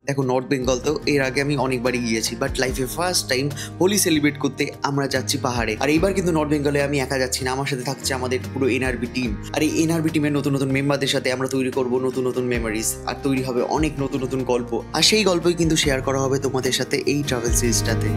দেখো নর্থ বেঙ্গল তো এর আগে আমি অনেকবারই গিয়েছি, বাট লাইফে ফার্স্ট টাইম হোলি সেলিব্রেট করতে আমরা যাচ্ছি পাহাড়ে। আর এইবার কিন্তু নর্থ বেঙ্গলে আমি একা যাচ্ছি না, আমার সাথে থাকছে আমাদের পুরো এনআরবি টিম। আর এই এনআরবি টিমের নতুন নতুন মেম্বারদের সাথে আমরা তৈরি করব নতুন নতুন মেমোরিজ, আর তৈরি হবে অনেক নতুন নতুন গল্প, আর সেই গল্পই কিন্তু শেয়ার করা হবে তোমাদের সাথে এই ট্রাভেল সিরিজটাতে।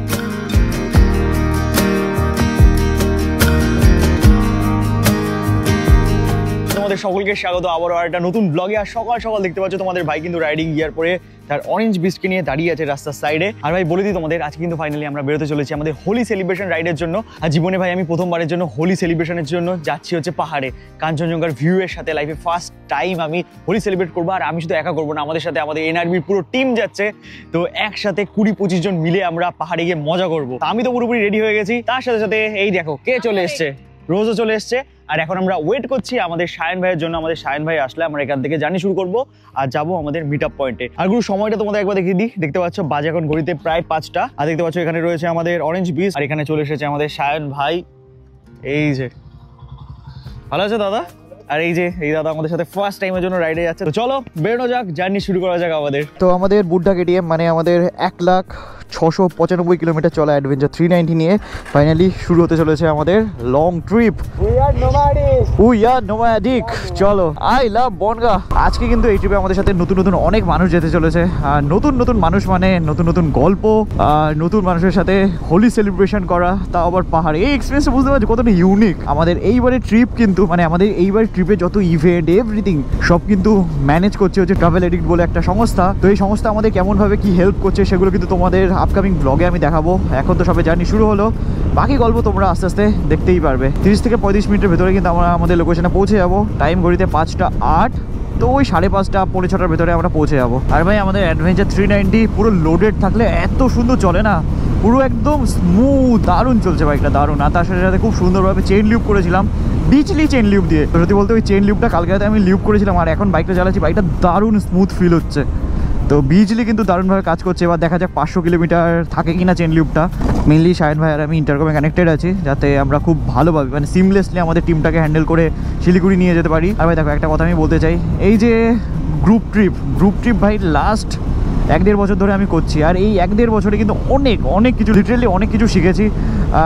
তোমাদের সকলকে স্বাগত আবারও একটা নতুন ব্লগে। আর সকাল সকাল দেখতে পাচ্ছ তোমাদের ভাই কিন্তু রাইডিং গিয়ার পরে তার অরেঞ্জ বিস্টকে নিয়ে দাঁড়িয়ে আছে রাস্তার সাইডে। আর ভাই বলে দিই তোমাদের, আজকে কিন্তু ফাইনালি আমরা বেরোতে চলেছি আমাদের হোলি সেলিব্রেশন রাইডের জন্য। আর জীবনে ভাই আমি প্রথমবারের জন্য হোলি সেলিব্রেশনের জন্য যাচ্ছি হচ্ছে পাহাড়ে, কাঞ্চনজঙ্ঘার ভিউ এর সাথে। লাইফে ফার্স্ট টাইম আমি হোলি সেলিব্রেট করবো। আর আমি শুধু একা করবো না, আমাদের সাথে আমাদের এনআরবির পুরো টিম যাচ্ছে। তো একসাথে 20-25 জন মিলে আমরা পাহাড়ে গিয়ে মজা করবো। আমি তো পুরোপুরি রেডি হয়ে গেছি। তার সাথে সাথে এই দেখো কে চলে এসছে, রোজও চলে এসছে। আর এখন আমরা ওয়েট করছি আমাদের সায়ন ভাইয়ের জন্য। আমাদের সায়ন ভাই আসলে আমরা এখান থেকে জার্নি শুরু করবো আর যাবো আমাদের মিট আপ পয়েন্টে। আর গুরু সময়টা তোমাদের একবার দেখিয়ে দিই। দেখতে পাচ্ছ বাজে এখন ঘড়িতে প্রায় 5টা। আর দেখতে পাচ্ছ এখানে রয়েছে আমাদের অরেঞ্জ বিচ, আর এখানে চলে এসেছে আমাদের সায়ন ভাই। এই যে ভালো আছে দাদা। আর এই যে এই দাদা আমাদের সাথে ফার্স্ট টাইমের জন্য রাইডে যাচ্ছে। তো চলো বেরোনো যাক, জার্নি শুরু করা যাক আমাদের। তো আমাদের বুড্ডা কেটিএম মানে আমাদের 1,695 কিলোমিটার চলা অ্যাডভেঞ্চার 390 নিয়ে ফাইনালি শুরু হতে চলেছে আমাদের long trip. We are nomadic. চলো আই লাভ বনগা। আজকে কিন্তু এই ট্রিপে আমাদের সাথে নতুন নতুন অনেক মানুষ যেতে চলেছে। আর নতুন নতুন মানুষ মানে নতুন নতুন গল্প, আর নতুন মানুষের সাথে হোলি সেলিব্রেশন করা, তা আবার পাহাড়ে। এই এক্সপিরিয়েন্সটা বুঝতে পারছি কতটা ইউনিক। আমাদের এইবারের ট্রিপ কিন্তু মানে আমাদের এইবার ট্রিপে যত ইভেন্ট এভরিথিং সব কিন্তু ম্যানেজ করছে হচ্ছে ট্রাভেল এডিক্ট বলে একটা সংস্থা। তো এই সংস্থা আমাদের কেমনভাবে কি হেল্প করছে সেগুলো কিন্তু তোমাদের আপকামিং ব্লগে আমি দেখাবো। এখন তো সবে জার্নি শুরু হলো, বাকি গল্প তোমরা আস্তে আস্তে দেখতেই পারবে। 30 থেকে 35 মিনিটের ভেতরে কিন্তু আমরা আমাদের লোকেশনে পৌঁছে যাবো। টাইম ঘড়িতে 5টা 8, তো ওই 5:30 পৌনে 6টার ভেতরে আমরা পৌঁছে যাবো। আর ভাই আমাদের অ্যাডভেঞ্চার 390 পুরো লোডেড থাকলে এত সুন্দর চলে না, পুরো একদম স্মুথ, দারুণ চলছে বাইকটা, দারুণ। আর তার সাথে সাথে খুব সুন্দরভাবে চেইন লিউপ করেছিলাম, বিচলি চেইন লিউপ দিয়ে। সত্যি বলতে ওই চেইন লিউপটা কালকে রাতে আমি লিউপ করেছিলাম, আর এখন বাইকটা চালাচ্ছি, বাইকটা দারুণ স্মুথ ফিল হচ্ছে। তো বিজলি কিন্তু দারুণভাবে কাজ করছে। এবার দেখা যাক 500 কিলোমিটার থাকে কিনা চেন লিউপটা। মেনলি শাহিন ভাই আর আমি ইন্টারকমে কানেক্টেড আছি, যাতে আমরা খুব ভালোভাবে মানে সিমলেসলি আমাদের টিমটাকে হ্যান্ডেল করে শিলিগুড়ি নিয়ে যেতে পারি। আর ভাই দেখো একটা কথা আমি বলতে চাই, এই যে গ্রুপ ট্রিপ ভাই লাস্ট 1-1.5 বছর ধরে আমি করছি। আর এই 1-1.5 বছরে কিন্তু অনেক কিছু, লিটারেলি অনেক কিছু শিখেছি।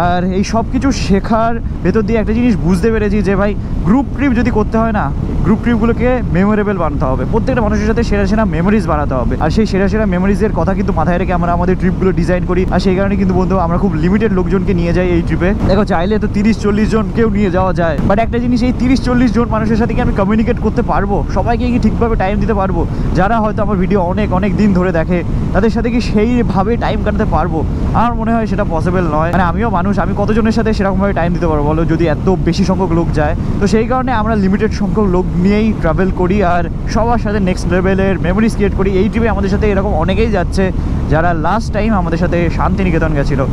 আর এই সব কিছু শেখার ভেতর দিয়ে একটা জিনিস বুঝতে পেরেছি যে ভাই গ্রুপ ট্রিপ যদি করতে হয় না, গ্রুপ ট্রিপগুলোকে মেমোরেবল বানাতে হবে। প্রত্যেকটা মানুষের সাথে সেরা মেমোরিজ বানাতে হবে। আর সেই সেরা মেমোরিজের কথা কিন্তু মাথায় রেখে আমরা আমাদের ট্রিপগুলো ডিজাইন করি। আর সেই কারণে কিন্তু বন্ধু আমরা খুব লিমিটেড লোকজনকে নিয়ে যাই এই ট্রিপে। দেখো চাইলে তো 30-40 জনকেও নিয়ে যাওয়া যায়, বাট একটা জিনিস, এই 30-40 জন মানুষের সাথে কি আমি কমিউনিকেট করতে পারবো? সবাইকে কি ঠিকভাবে টাইম দিতে পারবো? যারা হয়তো আমার ভিডিও অনেক দিন ধরে দেখে তাদের সাথে কি সেইভাবে টাইম কাটাতে পারবো? আমার মনে হয় সেটা পসিবল নয়। মানে আমিও মানুষ, আমি কতজনের সাথে সেরকমভাবে টাইম দিতে পারবো বলো, যদি এত বেশি সংখ্যক লোক যায়? তো সেই কারণে আমরা লিমিটেড সংখ্যক লোক নিয়েই ট্রাভেল করি আর সবার সাথে নেক্সট লেভেলের মেমোরিজ ক্রিয়েট করি। এই ট্রিপে আমাদের সাথে এরকম অনেকেই যাচ্ছে যারা লাস্ট টাইম আমাদের সাথে শান্তিনিকেতন গেছিলো।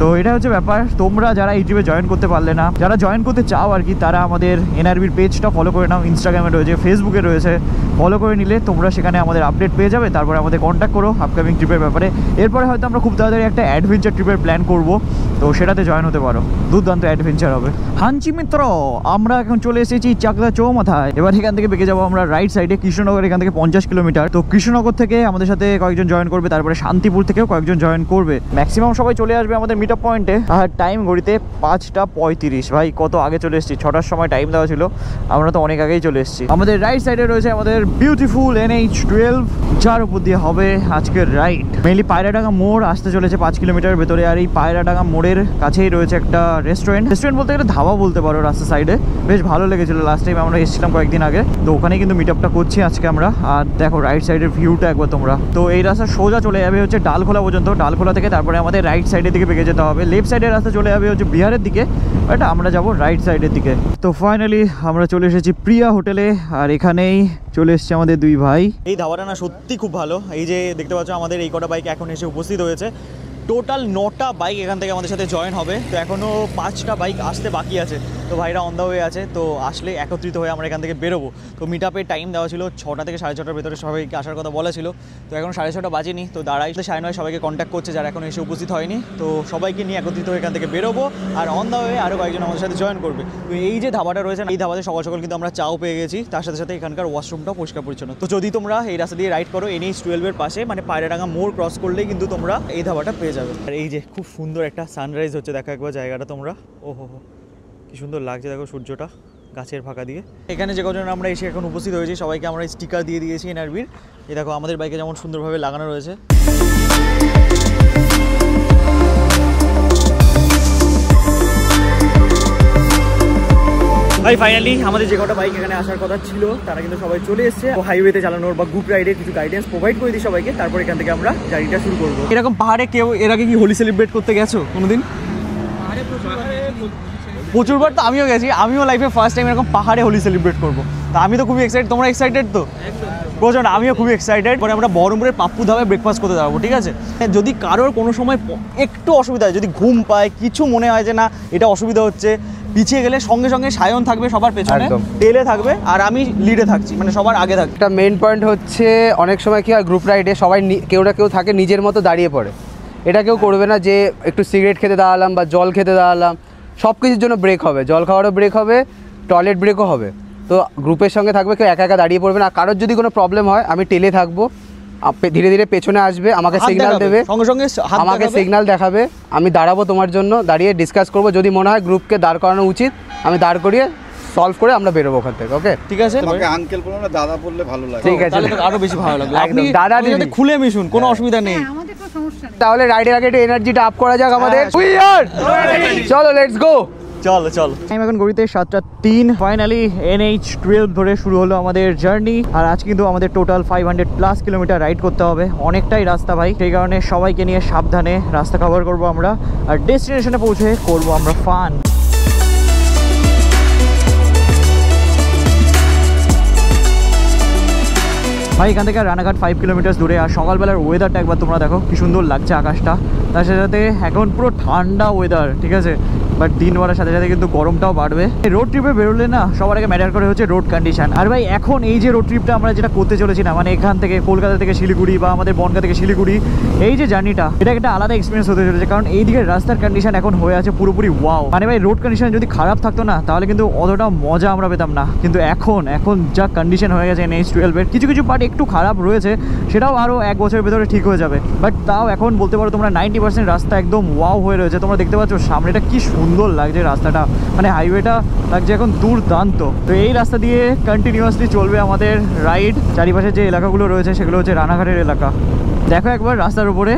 তো এটা হচ্ছে ব্যাপার। তোমরা যারা এই ট্রিপে জয়েন করতে পারলে না, যারা জয়েন করতে চাও আর কি, তারা আমাদের এনআরবির পেজটা ফলো করে নাও। ইনস্টাগ্রামে রয়েছে, ফেসবুকে রয়েছে, ফলো করে নিলে তোমরা সেখানে আমাদের আপডেট পেয়ে যাবে। তারপরে আমাদের কন্ট্যাক্ট করো আপকামিং ট্রিপের ব্যাপারে। এরপরে হয়তো আমরা খুব তাড়াতাড়ি একটা অ্যাডভেঞ্চার ট্রিপের প্ল্যান করবো, তো সেটাতে জয়েন হতে পারো। দুর্দান্ত অ্যাডভেঞ্চার হবে। হাঞ্চি মিত্র, আমরা এখন চলে এসেছি চাকদা চৌমাথায়। এবার এখান থেকে বেঁকে যাবো আমরা রাইট সাইডে কৃষ্ণনগর। এখান থেকে 50 কিলোমিটার। তো কৃষ্ণনগর থেকে আমাদের সাথে কয়েকজন জয়েন করবে, তারপরে শান্তিপুর থেকেও কয়েকজন জয়েন করবে। ম্যাক্সিমাম সবাই চলে আসবে আমাদের মিট আপ পয়েন্টে। আর টাইম ঘড়িতে 5:35। ভাই কত আগে চলে এসেছি, 6টার সময় টাইম দেওয়া ছিল, আমরা তো অনেক আগেই চলে এসেছি। আমাদের রাইট সাইডে রয়েছে আমাদের বিউটিফুল NH12, যার উপর দিয়ে হবে আজকের রাইড। মেনলি পায়রাডাঙ্গা মোড় আসতে চলেছে 5 কিলোমিটার ভেতরে। আর এই পায়রাডাঙ্গা মোড়ের কাছেই রয়েছে একটা রেস্টুরেন্ট বলতে গেলে ধাবা বলতে পারো, রাস্তার সাইডে। বেশ ভালো লেগেছিল লাস্ট টাইম আমরা এসেছিলাম কয়েকদিন আগে, তো ওখানেই কিন্তু মিট আপটা করছি আজকে আমরা। আর দেখো রাইট সাইডের ভিউটা একবার তোমরা। তো এই রাস্তা সোজা চলে যাবে হচ্ছে ডালখোলা পর্যন্ত। ডালখোলা থেকে তারপরে আমাদের রাইট সাইডের দিকে বেঁকে যেতে হবে। লেফট সাইডের রাস্তা চলে যাবে হচ্ছে বিহারের দিকে, বাট আমরা যাবো রাইট সাইডের দিকে। তো ফাইনালি আমরা চলে এসেছি প্রিয়া হোটেলে, আর এখানেই চলে এসছে আমাদের দুই ভাই। এই ধাবাটা না সত্যি খুব ভালো। এই যে দেখতে পাচ্ছ আমাদের এই কটা বাইক এখন এসে উপস্থিত হয়েছে। টোটাল 9টা বাইক এখান থেকে আমাদের সাথে জয়েন হবে। তো এখনও 5টা বাইক আসতে বাকি আছে। তো ভাইরা অন দ্য ওয়ে আছে, তো আসলে একত্রিত হয়ে আমরা এখান থেকে বেরোবো। তো মিট আপের টাইম দেওয়া ছিল 6টা থেকে 6:30টার ভেতরে সবাইকে আসার কথা বলা ছিল, তো এখন 6:30 বাজেনি। তো দাঁড়াই সাড়ে 9 সবাইকে কন্ট্যাক্ট করছে যারা এখন এসে উপস্থিত হয়নি। তো সবাইকে নিয়ে একত্রিত হয়ে এখান থেকে বেরোবো, আর অন দ্য ওয়ে আরও কয়েকজন আমাদের সাথে জয়েন করবে। তো এই যে ধাবাটা রয়েছে, এই ধাবাতে সকাল সকাল কিন্তু আমরা চাও পেয়ে গেছি, তার সাথে সাথে এখানকার ওয়াশরুমটাও পরিষ্কার পরিচ্ছন্ন। তো যদি তোমরা এই রাস্তা দিয়ে রাইড করো NH-12 পাশে, মানে পায়রাডাঙ্গা মোড় ক্রস করলেই কিন্তু তোমরা এই ধাবাটা পেয়ে যাবে। আর এই যে খুব সুন্দর একটা সানরাইজ হচ্ছে, দেখো একবার জায়গাটা তোমরা, ওহো কি সুন্দর লাগছে দেখো সূর্যটা গাছের ফাঁকা দিয়ে। এখানে যে কজন আমরা এসে এখন উপস্থিত হয়েছি সবাইকে আমরা স্টিকার দিয়ে দিয়েছি NRB-র। এই দেখো আমাদের বাইকে যেমন সুন্দরভাবে লাগানো রয়েছে। ভাই ফাইনালি আমাদের যে কটা বাইক এখানে আসার কথা ছিল তারা কিন্তু সবাই চলে এসেছে। হাইওয়েতে চালানোর বা গ্রুপ রাইডে কিছু গাইডেন্স প্রোভাইড করে দিই সবাইকে, তারপর এখান থেকে আমরা জার্নিটা শুরু করবো। এরকম পাহাড়ে কেউ এর আগে কি হোলি সেলিব্রেট করতে গেছো কোনোদিন? প্রচুরবার তো আমিও গেছি, আমিও লাইফে ফার্স্ট টাইম এরকম পাহাড়ে হোলি সেলিব্রেট করবো। তা আমি তো খুবই এক্সাইটেড, তোমরা এক্সাইটেড তো? প্রচন্ড, আমিও খুবই এক্সাইটেড। পরে আমরা বহরমপুরের পাপ্পু ধাবায় ব্রেকফাস্ট করতে যাবো, ঠিক আছে? যদি কারোর কোনো সময় একটু অসুবিধা হয়, যদি ঘুম পায়, কিছু মনে হয় যে না এটা অসুবিধা হচ্ছে, পিছিয়ে গেলে সঙ্গে সঙ্গে সায়ন থাকবে সবার পেছনে, টেলে থাকবে, আর আমি লিডে থাকছি, মানে সবার আগে থাকছি। একটা মেইন পয়েন্ট হচ্ছে অনেক সময় কি হয় গ্রুপ রাইডে সবাই কেউ না কেউ থাকে নিজের মতো দাঁড়িয়ে পড়ে। এটা কেউ করবে না যে একটু সিগারেট খেতে দাঁড়ালাম বা জল খেতে দাঁড়ালাম, সব কিছুর জন্য ব্রেক হবে, জল খাওয়ারও ব্রেক হবে, টয়লেট ব্রেকও হবে। তো গ্রুপের সঙ্গে থাকবে, কেউ একা একা দাঁড়িয়ে পড়বে না। কারোর যদি কোনো প্রবলেম হয় আমি টেলে থাকবো, ধীরে ধীরে পেছনে আসবে, আমাকে সিগন্যাল দেবে, সঙ্গে সঙ্গে আমাকে সিগন্যাল দেখাবে, আমি দাঁড়াবো তোমার জন্য, দাঁড়িয়ে ডিসকাস করবো। যদি মনে হয় গ্রুপকে দাঁড় করানো উচিত আমি দাঁড় করিয়ে সলভ করে আমরা বেরোবো ওখান থেকে। ওকে ঠিক আছে, তোমাকে আঙ্কেল বলো না দাদা বললে ভালো লাগে। ঠিক আছে, তাহলে তো আরো বেশি ভালো লাগবে। একদম দাদা দিদি খুলে মিশুন, কোনো অসুবিধা নেই। তাহলে রাইডের আগে একটু এনার্জিটা আপ করা যাক আমাদের। চলো লেটস গো। চলো চলো। টাইম এখন ঘড়িতে 7:03। ফাইনালি NH-12 ধরে শুরু হলো আমাদের জার্নি। আর আজ কিন্তু আমাদের টোটাল 500+ কিলোমিটার রাইড করতে হবে, অনেকটাই রাস্তা ভাই। সেই কারণে সবাইকে নিয়ে সাবধানে রাস্তা কভার করব আমরা, আর ডেস্টিনেশনে পৌঁছে করব আমরা ফান। ভাই এখান থেকে রানাঘাট 5 কিলোমিটার দূরে। আর সকালবেলার ওয়েদারটা একবার তোমরা দেখো কি সুন্দর লাগছে আকাশটা, তার সাথে সাথে এখন পুরো ঠান্ডা ওয়েদার, ঠিক আছে? বাট দিন বাড়ার সাথে সাথে কিন্তু গরমটাও বাড়বে। রোড ট্রিপে বেরোলে না সবার আগে ম্যাটার করে হচ্ছে রোড কন্ডিশন। আর ভাই এখন এই যে রোড ট্রিপটা আমরা যেটা করতে চলেছি না, মানে এখান থেকে কলকাতা থেকে শিলিগুড়ি বা আমাদের বনগাঁ থেকে শিলিগুড়ি, এই যে জার্নিটা, এটা একটা আলাদা এক্সপিরিয়েন্স হতে চলেছে। কারণ এই দিকে রাস্তার কন্ডিশন এখন হয়ে আছে পুরোপুরি ওয়াও। মানে ভাই রোড কন্ডিশন যদি খারাপ থাকতো না তাহলে কিন্তু অতটা মজা আমরা পেতাম না। কিন্তু এখন যা কন্ডিশন হয়ে গেছে NH-12-এর, কিছু কিছু পার্ট একটু খারাপ রয়েছে, সেটাও আরও 1 বছরের ভেতরে ঠিক হয়ে যাবে। বাট তাও এখন বলতে পারো তোমরা 90% রাস্তা একদম ওয়াও হয়ে রয়েছে। তোমরা দেখতে পাচ্ছ সামনেটা কি সুন্দর লাগছে রাস্তাটা, মানে হাইওয়েটা লাগছে এখন দুর্দান্ত। তো এই রাস্তা দিয়ে কন্টিনিউয়াসলি চলবে আমাদের রাইড। চারিপাশে যে এলাকাগুলো রয়েছে সেগুলো হচ্ছে রানাঘাটের এলাকা। দেখো একবার রাস্তার উপরে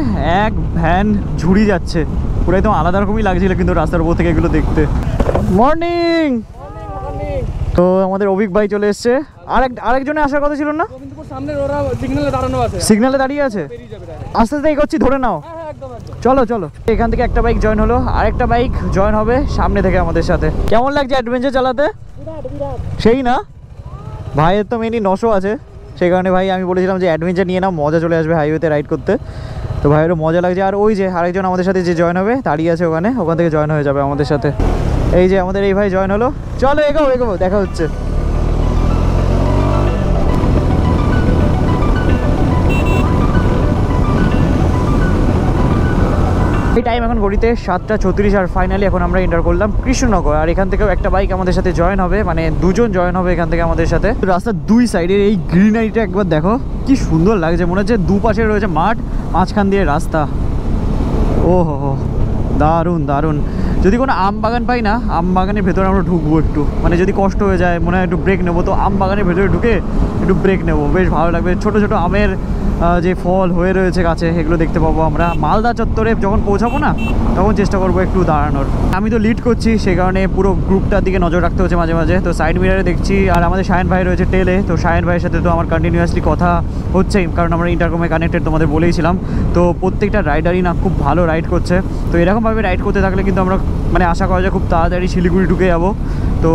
এক ভ্যান ঝুড়ি যাচ্ছে, পুরো একদম আলাদা রকমই লাগছিল কিন্তু রাস্তার উপর থেকে এগুলো দেখতে। মর্নিং। তো আমাদের অভিক ভাই চলে এসছে, আরেকজনে আসার কথা ছিল না? সিগন্যালে দাঁড়িয়ে আছে, আস্তে আস্তে এগোচ্ছি, ধরে নাও। চলো চলো, এখান থেকে একটা বাইক জয়েন হলো, আরেকটা বাইক জয়েন হবে সামনে থেকে আমাদের সাথে। কেমন লাগছে অ্যাডভেঞ্চার চালাতে? সেই না ভাইয়ের তো মেনলি 900 আছে, সেই কারণে ভাই আমি বলেছিলাম যে অ্যাডভেঞ্চার নিয়ে নাও, মজা চলে আসবে হাইওয়েতে রাইড করতে। তো ভাইয়েরও মজা লাগছে। আর ওই যে আরেকজন আমাদের সাথে যে জয়েন হবে দাঁড়িয়ে আছে ওখান থেকে জয়েন হয়ে যাবে আমাদের সাথে। এই যে আমাদের এই ভাই জয়েন হলো, চলো এগোবো, দেখা হচ্ছে। এই টাইম এখন ঘড়িতে 7:34। আর ফাইনালি এখন আমরা এন্টার করলাম কৃষ্ণনগর। আর এখান থেকেও একটা বাইক আমাদের সাথে জয়েন হবে, মানে দুজন জয়েন হবে এখান থেকে আমাদের সাথে। রাস্তার দুই সাইডের এই গ্রিনারিটা একবার দেখো কি সুন্দর লাগছে, মনে হচ্ছে দুপাশে রয়েছে মাঠ, মাঝখান দিয়ে রাস্তা। ও হো দারুণ দারুণ। যদি কোনো আম বাগান পাই না, আম বাগানের ভেতরে আমরা ঢুকবো একটু, মানে যদি কষ্ট হয়ে যায় মনে হয় একটু ব্রেক নেবো, তো আম বাগানের ভেতরে ঢুকে একটু ব্রেক নেবো, বেশ ভালো লাগবে। ছোট ছোট আমের যে ফল হয়ে রয়েছে গাছে এগুলো দেখতে পাবো আমরা। মালদা চত্বরে যখন পৌঁছাবো না তখন চেষ্টা করবো একটু দাঁড়ানোর। আমি তো লিড করছি, সেই কারণে পুরো গ্রুপটার দিকে নজর রাখতে হচ্ছে মাঝে মাঝে। তো সাইড মিরারে দেখছি, আর আমাদের শায়ন ভাই রয়েছে টেলে। তো শায়ন ভাইয়ের সাথে তো আমার কন্টিনিউয়াসলি কথা হচ্ছেই, কারণ আমরা ইন্টারকমে কানেক্টেড, তোমাদের বলেইছিলাম। তো প্রত্যেকটা রাইডারই না খুব ভালো রাইড করছে। তো এরকমভাবে রাইড করতে থাকলে কিন্তু আমরা মানে আশা করা যায় খুব তাড়াতাড়ি শিলিগুড়ি ঢুকে যাব। তো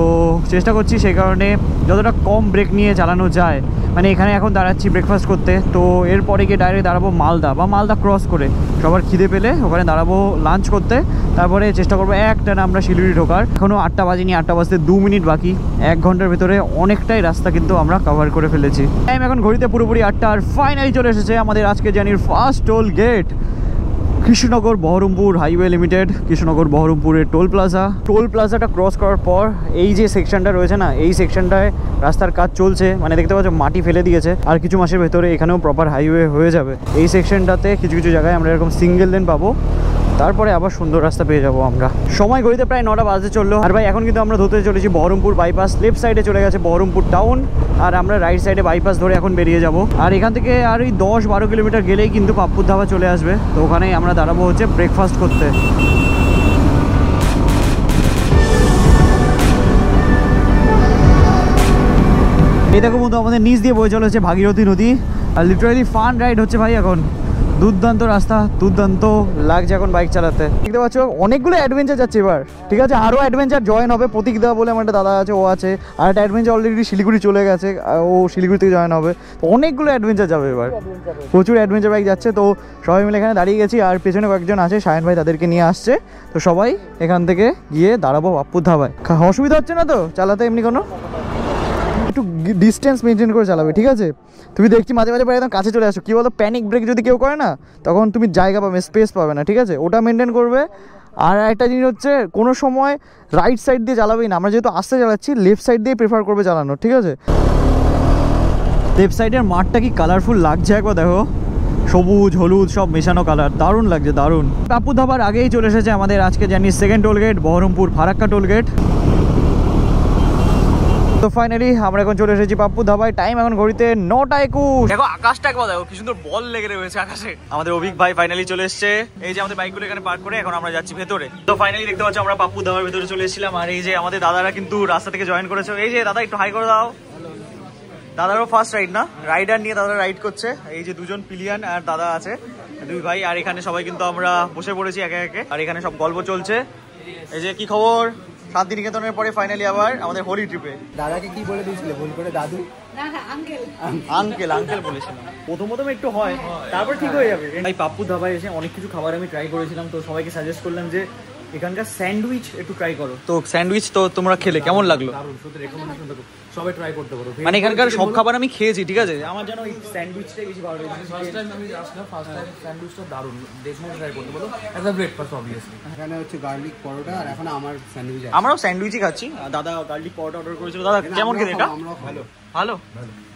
চেষ্টা করছি সেই কারণে যতটা কম ব্রেক নিয়ে চালানো যায়। মানে এখানে এখন দাঁড়াচ্ছি ব্রেকফাস্ট করতে, তো এরপরে গিয়ে ডাইরেক্ট দাঁড়াবো মালদা বা মালদা ক্রস করে সবার খিদে পেলে ওখানে দাঁড়াবো লাঞ্চ করতে, তারপরে চেষ্টা করবো একটানা আমরা শিলিগুড়ি ঢোকার। এখনও 8টা বাজেনি, 8টা বাজতে 2 মিনিট বাকি। 1 ঘন্টার ভেতরে অনেকটাই রাস্তা কিন্তু আমরা কভার করে ফেলেছি। টাইম এখন ঘড়িতে পুরোপুরি 8টা, আর ফাইনালি চলে এসেছে আমাদের আজকে জার্নির first toll gate, Krishnanagar Baharampur highway limited. Krishnanagar বহরমপুরের টোল প্লাজাটা ক্রস করার পর এই যে সেকশনটা রয়েছে না, এই সেকশনটায় রাস্তার কাজ চলছে। মানে দেখতে পাচ্ছ মাটি ফেলে দিয়েছে, আর কিছু মাসের ভেতরে এখানেও প্রপার হাইওয়ে হয়ে যাবে। এই সেকশনটাতে কিছু কিছু জায়গায় আমরা এরকম সিঙ্গেল লেন পাবো, তারপরে আবার সুন্দর রাস্তা পেয়ে যাবো আমরা। সময় ঘড়িতে প্রায় 9টা বাজতে চললো। আর ভাই এখন কিন্তু আমরা ধরতে চলেছি বহরমপুর বাইপাস। লেফট সাইডে চলে গেছে বহরমপুর টাউন, আর আমরা রাইট সাইডে বাইপাস ধরে এখন বেরিয়ে যাব। আর এখান থেকে আর ওই 10-12 কিলোমিটার গেলেই কিন্তু পাপ্পুর ধাবা চলে আসবে। তো ওখানেই আমরা দাঁড়াবো হচ্ছে ব্রেকফাস্ট করতে। এই দেখো বন্ধু, আমাদের নিচ দিয়ে বয়ে চলেছে ভাগীরথী নদী, আর লিটারালি ফান রাইড হচ্ছে ভাই। এখন দুর্দান্ত রাস্তা, দুর্দান্ত লাগছে এখন বাইক চালাতে। দেখতে পাচ্ছ অনেকগুলো অ্যাডভেঞ্চার যাচ্ছে এবার, ঠিক আছে। আরও অ্যাডভেঞ্চার জয়েন হবে। প্রতীকদা বলে আমার একটা দাদা আছে, ও আছে। আর একটা অ্যাডভেঞ্চার অলরেডি শিলিগুড়ি চলে গেছে, ও শিলিগুড়ি থেকে জয়েন হবে। তো অনেকগুলো অ্যাডভেঞ্চার যাবে এবার, প্রচুর অ্যাডভেঞ্চার বাইক যাচ্ছে। তো সবাই মিলে এখানে দাঁড়িয়ে গেছি, আর পেছনে কয়েকজন আছে, সায়ন ভাই তাদেরকে নিয়ে আসছে। তো সবাই এখান থেকে গিয়ে দাঁড়াবো পাপ্পুর ধাবায়। অসুবিধা হচ্ছে না তো চালাতে এমনি কোনো? একটু ডিস্টেন্স মেনটেন করে চালাবে, ঠিক আছে? তুমি দেখছি মাঝে মাঝে একদম কাছে চলে আসো। কী বলো, প্যানিক ব্রেক যদি কেউ করে না, তখন তুমি জায়গা পাবে, স্পেস পাবে না, ঠিক আছে? ওটা মেনটেন করবে। আর একটা জিনিস হচ্ছে, কোনো সময় রাইট সাইড দিয়ে চালাবেই না। আমরা যেহেতু আস্তে চালাচ্ছি, লেফট সাইড দিয়ে প্রেফার করবে চালানো, ঠিক আছে? লেফট সাইডের মাঠটা কি কালারফুল লাগছে একবার দেখো, সবুজ হলুদ সব মেশানো কালার, দারুণ লাগছে, দারুণ। পাপ্পু ধাবার আগেই চলে এসেছে আমাদের আজকে জানি second toll gate, Baharampur Farakka toll gate. তো ফাইনালি আমরা এখন চলে এসেছি পাপ্পু ধাবায়। টাইম এখন ঘড়িতে 9:21। দেখো আকাশটা একবার দেখো, কি সুন্দর বল লেগে রয়েছে আকাশে। আমাদের অভিক ভাই ফাইনালি চলে এসেছে। এই যে আমাদের বাইকগুলো এখানে পার্ক করে এখন আমরা যাচ্ছি ভেতরে। তো ফাইনালি দেখতে পাচ্ছ আমরা পাপ্পু ধাবার ভেতরে চলে এসেছিলাম। আর এই যে আমাদের দাদারা কিন্তু রাস্তা থেকে জয়েন করেছে। এই যে দাদা, একটু হাই করে দাও। দাদারও ফার্স্ট রাইড না, রাইডার নিয়ে দাদা রাইড করছে। এই যে দুজন পিলিয়ান আর দাদা আছে, দুই ভাই। আর এখানে সবাই কিন্তু আমরা বসে পড়েছি একে একে, আর এখানে সব গল্প চলছে। এই যে কি খবর, শান্তিনিকেতনের পরে ফাইনালি আবার আমাদের হোলি ট্রিপে। দাদাকে কি বলে দিয়েছিলে ভুল করে? দাদু আঙ্কেল আঙ্কেল বলেছিলাম। প্রথম একটু হয়, তারপর ঠিক হয়ে যাবে। ভাই পাপ্পু ধাবায় এসে অনেক কিছু খাবার আমি ট্রাই করেছিলাম, তো সবাইকে সাজেস্ট করলাম যে এখানকার স্যান্ডউইচ একটু ট্রাই করো। তো স্যান্ডউইচ তো তোমরা খেলে কেমন লাগলো? সবাই ট্রাই করতে পারো। মানে এখানকার সব খাবার আমি খেয়েছি, ঠিক আছে, আমার যেন ওই স্যান্ডউইচটাই বেশি ভালো লেগেছে। ফার্স্ট টাইম আমি আসলাম, ফার্স্ট টাইম স্যান্ডউইচটা দারুণ, দেখে ট্রাই করতে পারো। একটা ব্রেকফাস্ট অবভিয়াসলি। এখানে হচ্ছে গার্লিক পরোটা, আর এখন আমার স্যান্ডউইচ আছে। আমরাও স্যান্ডউইচই খাচ্ছি। দাদা গার্লিক পরোটা অর্ডার করেছিল। দাদা কেমন খেতে এটা? ভালো ভালো,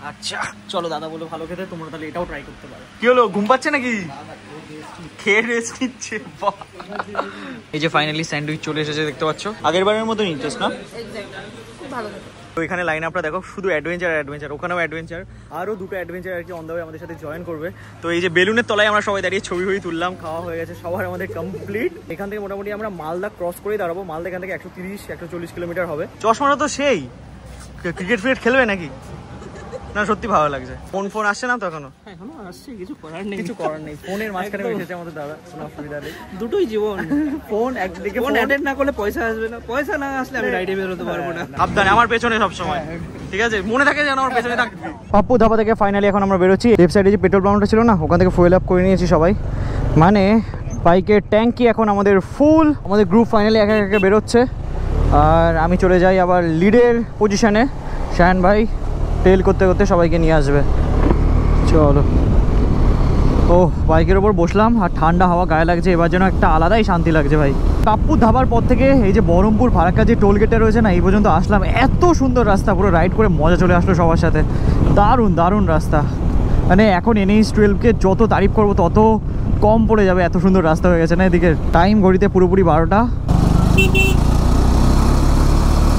আচ্ছা চলো, দাদা বলো ভালো খেতে, তোমরা তাহলে এটাও ট্রাই করতে পারো। কি হলো, ঘুম পাচ্ছে নাকি? খেয়ে রেস্ট নিচ্ছে। এই যে ফাইনালি স্যান্ডউইচ চলে এসেছে, দেখতে পাচ্ছ আগের বারের মতো ইন্টারেস্ট না? তো এখানে লাইন আপটা দেখো, শুধু অ্যাডভেঞ্চার, ওখানেও অ্যাডভেঞ্চার, আরও দুটো অ্যাডভেঞ্চার আর কি অন দ্য ওয়ে আমাদের সাথে জয়েন করবে। তো এই যে বেলুনের তলায় আমরা সবাই দাঁড়িয়ে ছবি তুললাম, খাওয়া হয়ে গেছে সবার আমাদের কমপ্লিট। এখান থেকে মোটামুটি আমরা মালদা ক্রস করেই দাঁড়াবো। মালদা এখান থেকে 130-140 কিলোমিটার হবে। চশমাটা তো সেই, ক্রিকেট খেলবে নাকি? না সত্যি ভালো লাগছে। ফোন আসছে না তো এখনো? এখনো আসছে, কিছু করার নেই, কিছু করার নেই। ফোনের মাঝখানে এসেছে আমাদের দাদা, কোনো অসুবিধা নেই। দুটোই জীবন। ফোন একদিকে, ফোন অ্যাটেন্ড না করলে পয়সা আসবে না, পয়সা না আসলে আমি রাইডে বেরোতে পারবো না। সাবধানে, আমার পেছনে সব সময়, ঠিক আছে, মনে থাকে যেন আমার পেছনে থাকবি। পাপ্পু ধাবা থেকে ফাইনালি এখন আমরা বেরোচ্ছি। লেফট সাইডে যে পেট্রোল পাম্পটা ছিল না, ওখান থেকে ফুয়েল আপ করে নিয়েছি সবাই। মানে বাইকের ট্যাঙ্কি এখন আমাদের ফুল। আমাদের গ্রুপ ফাইনালি একে একে বেরোচ্ছে, আর আমি চলে যাই আবার লিডের পজিশনে। শায়ন ভাই টেল করতে করতে সবাইকে নিয়ে আসবে। চলো, ও বাইকের ওপর বসলাম, আর ঠান্ডা হাওয়া গায়ে লাগছে। এবার যেন একটা আলাদাই শান্তি লাগছে ভাই। পাপ্পু ধাবার পর থেকে এই যে বহরমপুর ফারাক্কা যে টোল গেটটা রয়েছে না, এই পর্যন্ত আসলাম। এত সুন্দর রাস্তা, পুরো রাইড করে মজা চলে আসলো সবার সাথে। দারুণ রাস্তা। মানে এখন NH-12কে যত তারিফ করবো তত কম পড়ে যাবে, এত সুন্দর রাস্তা হয়ে গেছে না এদিকে। টাইম ঘড়িতে পুরোপুরি 12টা।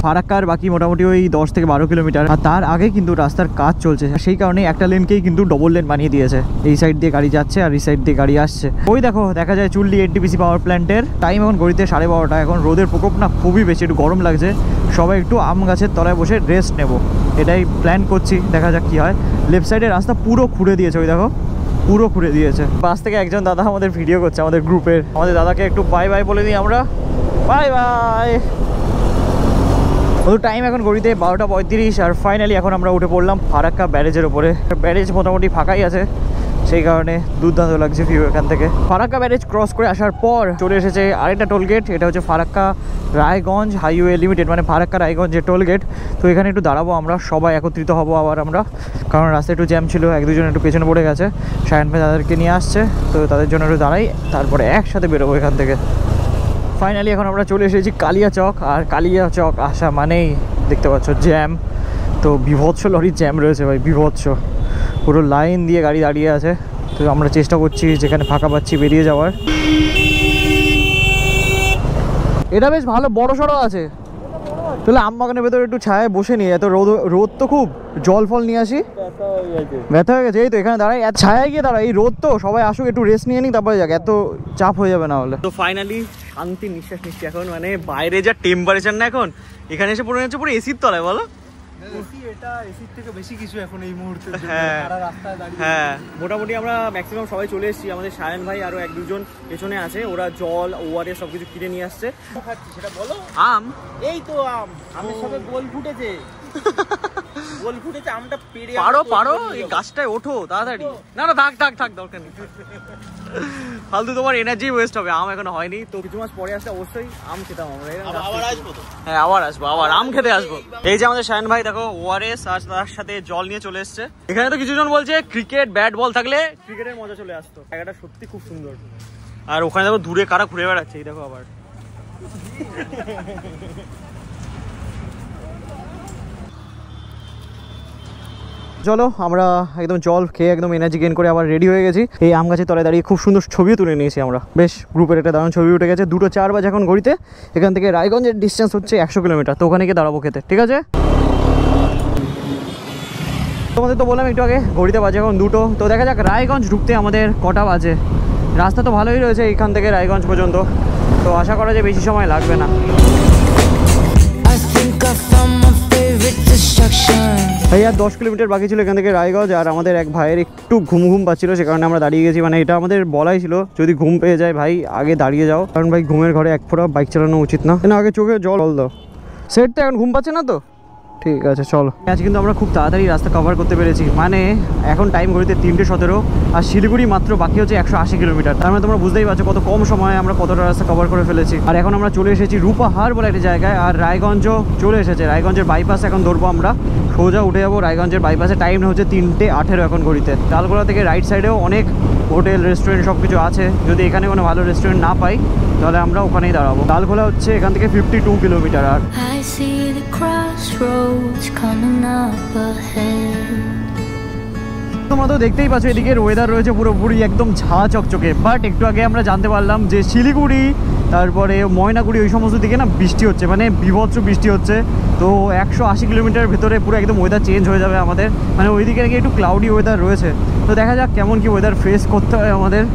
ফারাক্কার বাকি মোটামুটি ওই 10 থেকে 12 কিলোমিটার। আর তার আগে কিন্তু রাস্তার কাজ চলছে, সেই কারণে একটা লেনকেই কিন্তু ডবল লেন বানিয়ে দিয়েছে। এই সাইড দিয়ে গাড়ি যাচ্ছে আর এই সাইড দিয়ে গাড়ি আসছে। ওই দেখো দেখা যায় চুল্লি NTPC পাওয়ার প্ল্যান্টের। টাইম এখন ঘড়িতে 12:30। এখন রোদের প্রকোপ না খুবই বেশি, একটু গরম লাগছে। সবাই একটু আম গাছের তলায় বসে রেস্ট নেব, এটাই প্ল্যান করছি। দেখা যাক কি হয়। লেফট সাইডের রাস্তা পুরো খুঁড়ে দিয়েছে, ওই দেখো পুরো খুঁড়ে দিয়েছে। বাস থেকে একজন দাদা আমাদের ভিডিও করছে, আমাদের গ্রুপের। আমাদের দাদাকে একটু বাই বলে দিই আমরা। Bye bye. ওদের টাইম এখন ঘড়িতে 12:35 আর ফাইনালি এখন আমরা উঠে পড়লাম ফারাক্কা ব্যারেজের উপরে। ব্যারেজ মোটামুটি ফাঁকাই আছে, সেই কারণে দুর্দান্ত লাগছে ভিউ এখান থেকে। ফারাক্কা ব্যারেজ ক্রস করে আসার পর চলে এসেছে আরেকটা টোল গেট, এটা হচ্ছে ফারাক্কা রায়গঞ্জ হাইওয়ে লিমিটেড, মানে ফারাক্কা রায়গঞ্জ যে টোল গেট। তো এখানে একটু দাঁড়াবো আমরা, সবাই একত্রিত হবো আবার আমরা, কারণ রাস্তায় একটু জ্যাম ছিল, এক দুজন একটু পেছনে পড়ে গেছে। শায়ন ভাই তাদেরকে নিয়ে আসছে, তো তাদের জন্য একটু দাঁড়াই, তারপরে একসাথে বেরোবো এখান থেকে। ফাইনালি এখন আমরা চলে এসেছি কালিয়াচক, আর কালিয়াচক আসা মানেই দেখতে পাচ্ছ জ্যাম। তো বিভৎস লরির জ্যাম রয়েছে ভাই, বিভৎস, পুরো লাইন দিয়ে গাড়ি দাঁড়িয়ে আছে। তো আমরা চেষ্টা করছি যেখানে ফাঁকা পাচ্ছি বেরিয়ে যাওয়ার। এটা বেশ ভালো বড় সড়ো আছে, তাহলে আম বাগানের ভেতরে একটু ছায়ায় বসে নিই, এত রোদ তো খুব, জল ফল নিয়ে আসি, ব্যথা হয়ে গেছে। এই তো এখানে দাঁড়াই, ছায়ায় গিয়ে দাঁড়াই, এই রোদ তো, সবাই আসুক একটু রেস্ট নিয়ে নিই, তারপরে যাক, এত চাপ হয়ে যাবে না হলে। তো ফাইনালি শান্তি নিঃশ্বাস নিচ্ছি এখন, মানে বাইরে যা টেম্পারেচার না এখন, এখানে এসে পড়ে যাচ্ছে পুরো এসির তলায়, বলো। এটা এসির থেকে বেশি কিছু এখন এই মুহূর্তে। হ্যাঁ, মোটামুটি আমরা ম্যাক্সিমাম সবাই চলে এসেছি। আমাদের শায়ন ভাই আরো এক দুজন পেছনে আছে, ওরা জল ওয়ারেস সবকিছু কিনে নিয়ে আসছে। সেটা বলো। আম, এই তো আম, আমের সাথে গোল ফুটেছে, গোল ফুটেছে, আমটা পেড়ে পারো এই গাছটায় ওঠো তাড়াতাড়ি। না না থাক দরকার নেই, ফালতু তোমার এনার্জি ওয়েস্ট হবে। আম এখনো হয়নি, তো কিছু মাস পরে আসলে অবশ্যই আম খেতাম আমরা। আবার আসবো তো। হ্যাঁ আবার আসবো, আবার আম খেতে আসবো। এই যে আমাদের শায়ন ভাই দেখো ওআরএস আর তার সাথে জল নিয়ে চলে এসছে। এখানে তো কিছুজন বলছে ক্রিকেট ব্যাট বল থাকলে ক্রিকেটের মজা চলে আসতো। জায়গাটা সত্যি খুব সুন্দর, আর ওখানে দেখো দূরে কারা ঘুরে বেড়াচ্ছে, এই দেখো আবার। চলো আমরা একদম জল খেয়ে একদম এনার্জি গেইন করে আবার রেডি হয়ে গেছি। এই আম গাছের তলায় দাঁড়িয়ে খুব সুন্দর ছবিও তুলে নিয়েছি আমরা, বেশ গ্রুপের একটা দারুণ ছবি উঠে গেছে। 2:04 বাজে এখন ঘড়িতে। এখান থেকে রায়গঞ্জের ডিস্টেন্স হচ্ছে 100 কিলোমিটার, তো ওখানে গিয়ে দাঁড়াবো খেতে, ঠিক আছে। তোমাদের তো বললাম একটু আগে ঘড়িতে বাজে এখন 2টো, তো দেখা যাক রায়গঞ্জ ঢুকতে আমাদের কটা বাজে। রাস্তা তো ভালোই রয়েছে এখান থেকে রায়গঞ্জ পর্যন্ত, তো আশা করা যায় বেশি সময় লাগবে না। ভাই আর 10 কিলোমিটার বাকি ছিল এখান থেকে রায়গঞ্জ, আর আমাদের এক ভাইয়ের একটু ঘুম পাচ্ছিল, সে কারণে আমরা দাঁড়িয়ে গেছি। মানে এটা আমাদের বলাই ছিল, যদি ঘুম পেয়ে যায় ভাই আগে দাঁড়িয়ে যাও, কারণ ভাই ঘুমের ঘরে এক ফোঁটা বাইক চালানো উচিত না। আগে চোখে জল দাও। সেট তো এখন ঘুম পাচ্ছে না তো, ঠিক আছে চলো। আজ কিন্তু আমরা খুব তাড়াতাড়ি রাস্তা কভার করতে পেরেছি, মানে এখন টাইম ঘড়িতে 3:17, আর শিলিগুড়ি মাত্র বাকি হচ্ছে 180 কিলোমিটার। তার মানে তোমরা বুঝতেই পারছো কত কম সময়ে আমরা কতটা রাস্তা কভার করে ফেলেছি। আর এখন আমরা চলে এসেছি রূপাহার বলে একটা জায়গায়, আর রায়গঞ্জও চলে এসেছে। রায়গঞ্জের বাইপাস এখন ধরবো আমরা, সোজা উঠে যাবো রায়গঞ্জের বাইপাসে। টাইম হচ্ছে 3:18 এখন ঘড়িতে। ডালগোলা থেকে রাইট সাইডেও অনেক হোটেল রেস্টুরেন্ট সব কিছু আছে, যদি এখানে কোনো ভালো রেস্টুরেন্ট না পাই তাহলে আমরা ওখানেই দাঁড়াবো। ডালগোলা হচ্ছে এখান থেকে 52 কিলোমিটার। আর তোমরা তো দেখতেই পাচ্ছ এদিকের ওয়েদার রয়েছে পুরোপুরি একদম ঝা চকচকে। বাট একটু আগে আমরা জানতে পারলাম যে শিলিগুড়ি তারপরে ময়নাগুড়ি ওই সমস্ত দিকে না বৃষ্টি হচ্ছে, মানে বিভৎস বৃষ্টি হচ্ছে। তো 180 কিলোমিটার ভেতরে পুরো একদম ওয়েদার চেঞ্জ হয়ে যাবে আমাদের, মানে ওইদিকে নাকি একটু ক্লাউডি ওয়েদার রয়েছে। তো দেখা যাক কেমন কি ওয়েদার ফেস করতে হয় আমাদের।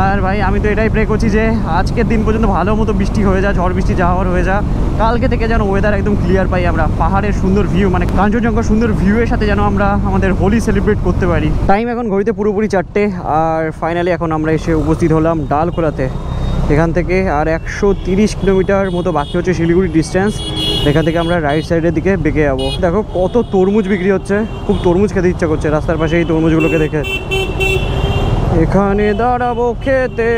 আর ভাই আমি তো এটাই প্রে করছি যে আজকের দিন পর্যন্ত ভালো মতো বৃষ্টি হয়ে যায়, ঝড় বৃষ্টি যা হওয়ার হয়ে যায়। কালকে থেকে যেন ওয়েদার একদম ক্লিয়ার পাই আমরা, পাহাড়ের সুন্দর ভিউ, মানে কাঞ্চনজঙ্ঘার সুন্দর ভিউয়ের সাথে যেন আমরা আমাদের হোলি সেলিব্রেট করতে পারি। টাইম এখন ঘড়িতে পুরোপুরি 4টে, আর ফাইনালি এখন আমরা এসে উপস্থিত হলাম ডালখোলাতে। এখান থেকে আর 130 কিলোমিটার মতো বাকি হচ্ছে শিলিগুড়ি ডিস্টেন্স। এখান থেকে আমরা রাইট সাইডের দিকে বেঁকে যাবো। দেখো কত তরমুজ বিক্রি হচ্ছে, খুব তরমুজ খেতে ইচ্ছা করছে রাস্তার পাশে এই তরমুজগুলোকে দেখে। এখানে দাঁড়াবো খেতে।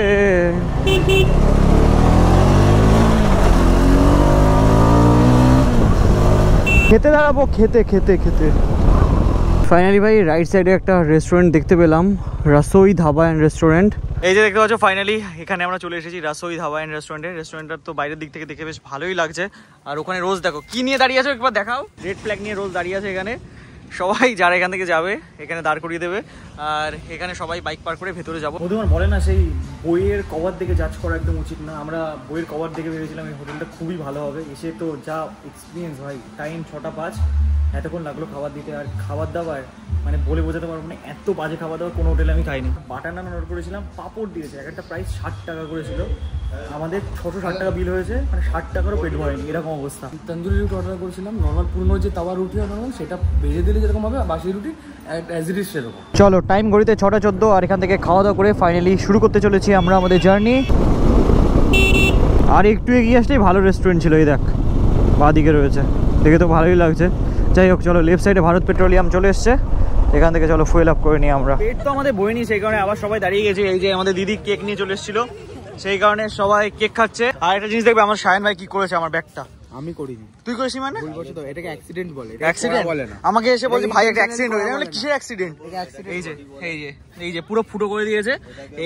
দাঁড়াবো খেতে খেতে খেতে। ফাইনালি ভাই রাইট সাইডে একটা রেস্টুরেন্ট দেখতে পেলাম, রাসোই ধাবা অ্যান্ড রেস্টুরেন্ট। এই যে দেখতে পাচ্ছ ফাইনালি এখানে আমরা চলে এসেছি রাসোই ধাবা অ্যান্ড রেস্টুরেন্টে। রেস্টুরেন্টটা তো বাইরের দিক থেকে দেখে বেশ ভালোই লাগছে। আর ওখানে রোজ দেখো কি নিয়ে দাঁড়িয়ে আছে, একবার দেখাও। রেড ফ্ল্যাগ নিয়ে রোজ দাঁড়িয়ে আছে এখানে। সবাই যারা এখান থেকে যাবে এখানে দাঁড় করিয়ে দেবে, আর এখানে সবাই বাইক পার্ক করে ভেতরে যাবো। তোমার বলে না সেই বইয়ের কভার দেখে জাজ করা একদম উচিত না। আমরা বইয়ের কভার দেখে ভেবেছিলাম এই হোটেলটা খুবই ভালো হবে, এসে তো যা এক্সপিরিয়েন্স ভাই। টাইম 6:05, এতক্ষণ লাগলো খাবার দিতে। আর খাবার দাবার মানে বলে বোঝাতে পারবো না, এত বাজে খাবার দাবার কোনো হোটেলে আমি খাইনি। বাটার নান অর্ডার করেছিলাম, পাপড় দিয়েছে, একটা প্রাইস 60 টাকা করেছিল। আমাদের 660 টাকা বিল হয়েছে, মানে 60 টাকারও পেট ভরেনি, এরকম অবস্থা। তন্দুরি রুটি অর্ডার করেছিলাম, নর্মাল পুরনো যে তাওয়া রুটি অর্ডার সেটা ভেজে দিলে যেরকম হবে, বাসি রুটি অ্যাজ ইট ইজ সেরকম। চলো টাইম ঘড়িতে 6:14, আর এখান থেকে খাওয়া দাওয়া করে ফাইনালি শুরু করতে চলেছি আমরা আমাদের জার্নি। আর একটু এগিয়ে আসলেই ভালো রেস্টুরেন্ট ছিল, এই দেখ বাঁদিকে রয়েছে, দেখে তো ভালোই লাগছে। যাই হোক চলো, লেফট সাইডে ভারত পেট্রোলিয়াম চলে এসছে, এখান থেকে চলো ফুয়েল আপ করে নিই আমরা। পেট তো আমাদের বইনি, সেই কারণে আবার সবাই দাঁড়িয়ে গেছে। এই যে আমাদের দিদি কেক নিয়ে চলে এসেছিল, সেই কারণে সবাই কেক খাচ্ছে। আর একটা জিনিস দেখবে আমার শায়ন ভাই কি করেছে আমার ব্যাগটা। আমি করিনি। তুই করেছিস মানে? বলছি তো এটাকে অ্যাক্সিডেন্ট বলে। অ্যাক্সিডেন্ট বলে না, আমাকে এসে বলছে ভাই একটা অ্যাক্সিডেন্ট হয়েছে। আমি বলি কিসের অ্যাক্সিডেন্ট? এই যে এই যে পুরো ফুটো করে দিয়েছে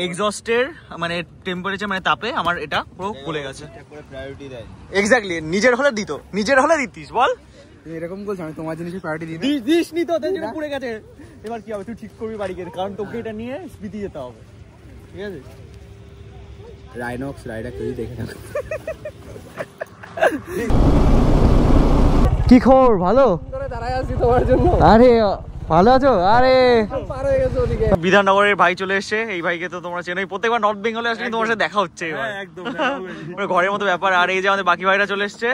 এক্সস্টের মানে টেম্পারেচার মানে তাপে আমার এটা পুরো গলে গেছে। প্রায়োরিটি দেয় এক্স্যাক্টলি, নিজের হলে দিত, নিজের হলে দিতিস বল। এরকম বলছ, আমি তোমার জিনিসে প্রায়োরিটি দিই। দিস নি তো, তাই জন্য পুড়ে গেছে। এবার কি হবে, তুই ঠিক করবি বাড়ি গিয়ে, কারণ তোকে এটা নিয়ে স্পিতি যেতে হবে, ঠিক আছে? রাইনক্স রাইডার কেউ দেখে না। কি খবর? ভালো? দাঁড়ায় আছি তোমার জন্য। আরে ভালো আছো? আরে পার হয়ে গেছে ওদিকে। বিধাননগরের ভাই চলে এসছে, এই ভাইকে তো তোমরা চেনোই, প্রত্যেকবার নর্থ বেঙ্গলে আসলে তোমার সাথে দেখা হচ্ছে এবার। একদম পুরো ঘরের মতো ব্যাপার। আর এই যে আমাদের বাকি ভাইরা চলে এসছে,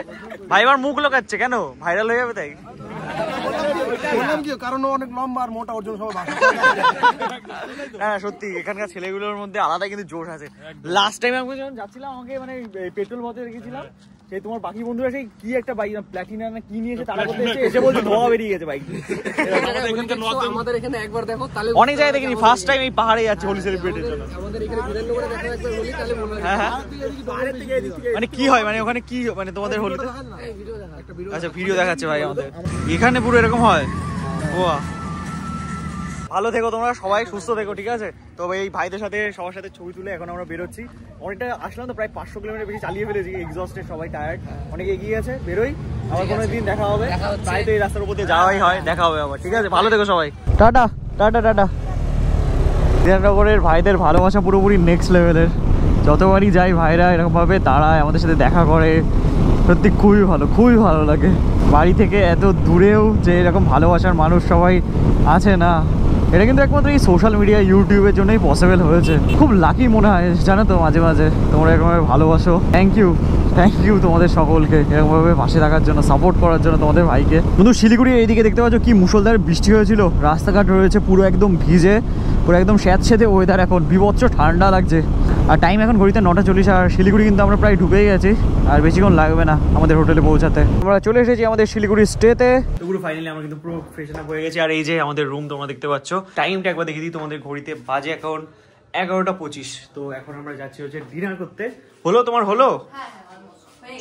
ভাই এবার মুখ লোকাচ্ছে কেন? ভাইরাল হয়ে যাবে তাই? কারণ অনেক লম্বা আর মোটা, ওর জন্য সবাই বাসা। হ্যাঁ সত্যি এখানকার ছেলেগুলোর মধ্যে আলাদা কিন্তু জোশ আছে। লাস্ট টাইম আমি যখন যাচ্ছিলাম, আমাকে মানে পেট্রোল ভরতে রেখেছিলাম, সেই তোমার বাকি বন্ধুরা সেই কি একটা বাইক প্ল্যাটিনা না কি নিয়ে এসে তারা করতে এসে বলছে ধোয়া বেরিয়ে গেছে বাইক। আমাদের এখানে একবার দেখো তাহলে অনেক জায়গায় দেখিনি, ফার্স্ট টাইম এই পাহাড়ে যাচ্ছে হোলি সেলিব্রেটের জন্য। আমাদের এখানে বিধাননগরে দেখো একবার হোলি, তাহলে মনে হয়। হ্যাঁ হ্যাঁ, মানে কি হয়, মানে ওখানে কি মানে তোমাদের হোলিতে? আচ্ছা ভিডিও দেখাচ্ছে ভাই আমাদের, এখানে পুরো এরকম হয়। ওয়া, ভালো থেকো তোমরা সবাই, সুস্থ থেকো, ঠিক আছে? তবে এই ভাইদের সাথে সবার সাথে ছবি তুলে এখন আমরা বেরোচ্ছি। অনেকটা আসলাম তো, প্রায় 500 কিলোমিটার বেশি চালিয়ে ফেলেছি, এক্সস্টেড, সবাই টায়ার্ড, অনেক এগিয়ে আছে, বেরোই আবার কোনো দিন দেখা হবে। প্রায় তো এই রাস্তার উপর দিয়ে যাওয়াই হয়, দেখা হবে আবার, ঠিক আছে? ভালো থেকো সবাই, টাটা টাটা টাটা। বিধাননগরের ভাইদের ভালোবাসা পুরোপুরি নেক্সট লেভেলের। যতবারই যাই ভাইরা এরকমভাবে দাঁড়ায়, আমাদের সাথে দেখা করে, সত্যি খুবই ভালো, খুবই ভালো লাগে। বাড়ি থেকে এত দূরেও যে এরকম ভালোবাসার মানুষ সবাই আছে না, এটা কিন্তু একমাত্র এই সোশ্যাল মিডিয়া ইউটিউবের জন্যই পসিবল হয়েছে। খুব লাকি মনে হয় জানো তো, মাঝে মাঝে তোমরা এরকমভাবে ভালোবাসো। থ্যাংক ইউ তোমাদের সকলকে এরকমভাবে পাশে থাকার জন্য, সাপোর্ট করার জন্য তোমাদের ভাইকে। কিন্তু শিলিগুড়ির এইদিকে দেখতে পাচ্ছ কি মুষলধারে বৃষ্টি হয়েছিল, রাস্তাঘাট রয়েছে পুরো একদম ভিজে, পুরো একদম স্যাঁতসেঁতে ওয়েদার, এখন বিভৎস ঠান্ডা লাগছে। আর টাইম এখন ঘড়িতে 9:40, আর শিলিগুড়ি কিন্তু আমরা প্রায় ঢুকেই গেছি, আর বেশিক্ষণ লাগবে না আমাদের হোটেলে পৌঁছাতে। আমরা চলে এসেছি আমাদের শিলিগুড়ি স্টেতে। তো পুরো ফাইনালি আমরা কিন্তু পুরো ফ্রেশন আপ হয়ে গেছি। আর এই যে আমাদের রুম তোমরা দেখতে পাচ্ছ, টাইমটা একবার দেখিয়ে দিই তোমাদের ঘড়িতে, বাজে এখন 11:25। তো এখন আমরা যাচ্ছি হচ্ছে ডিনার করতে। হলো তোমার? হলো?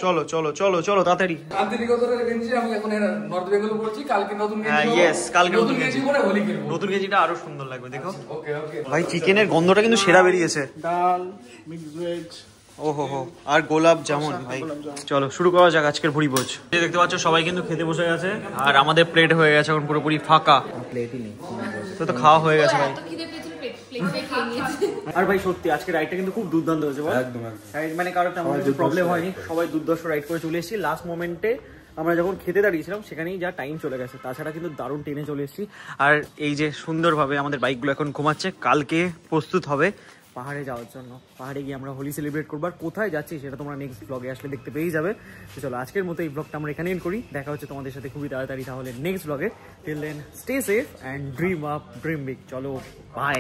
চলো চলো চলো চলো তাড়াতাড়ি। শান্তিনিকেতনের গেঞ্জি আমি এখন নর্থ বেঙ্গল পড়ছি, কালকে নতুন হ্যাঁ গেঞ্জি। ইয়েস, কালকে নতুন গেঞ্জি গেঞ্জি পরে হোলি খেলবো। নতুন গেঞ্জিটা আরো সুন্দর লাগবে, দেখো। ওকে ওকে। ভাই চিকেনের গন্ধটা কিন্তু সেরা বেরিয়েছে। ডাল, মিক্স ভেজ, ওহো হো, আর গোলাপ জামুন। ভাই চলো শুরু করা যাক আজকের ভুড়ি ভোজ। এই দেখতে পাচ্ছ সবাই কিন্তু খেতে বসে গেছে, আর আমাদের প্লেট হয়ে গেছে এখন পুরোপুরি ফাঁকা। প্লেটই নেই। তো খাওয়া হয়ে গেছে ভাই। এত খিদে পেয়েছে প্লেটে খেয়ে নিয়েছে। আর ভাই সত্যি আজকে রাইডটা কিন্তু খুব দুর্দান্ত হয়েছে বল। একদম রাইড মানে কারোর তেমন কিছু প্রবলেম হয়নি, সবাই দুর্দর্শ রাইড করে চলে এসেছি। লাস্ট মোমেন্টে আমরা যখন খেতে দাঁড়িয়েছিলাম সেখানেই যা টাইম চলে গেছে, তাছাড়া কিন্তু দারুণ টেনে চলে এসেছি। আর এই যে সুন্দরভাবে আমাদের বাইকগুলো এখন ঘুমাচ্ছে, কালকে প্রস্তুত হবে পাহাড়ে যাওয়ার জন্য। পাহাড়ে গিয়ে আমরা হোলি সেলিব্রেট করবো, আর কোথায় যাচ্ছি সেটা তোমরা নেক্সট ব্লগে আসলে দেখতে পেয়ে যাবে। তো চলো আজকের মতো এই ব্লগটা আমরা এখানে এন্ড করি, দেখা হচ্ছে তোমাদের সাথে খুবই তাড়াতাড়ি তাহলে নেক্সট ব্লগে। Till then stay safe and dream up, dream big. চলো বাই।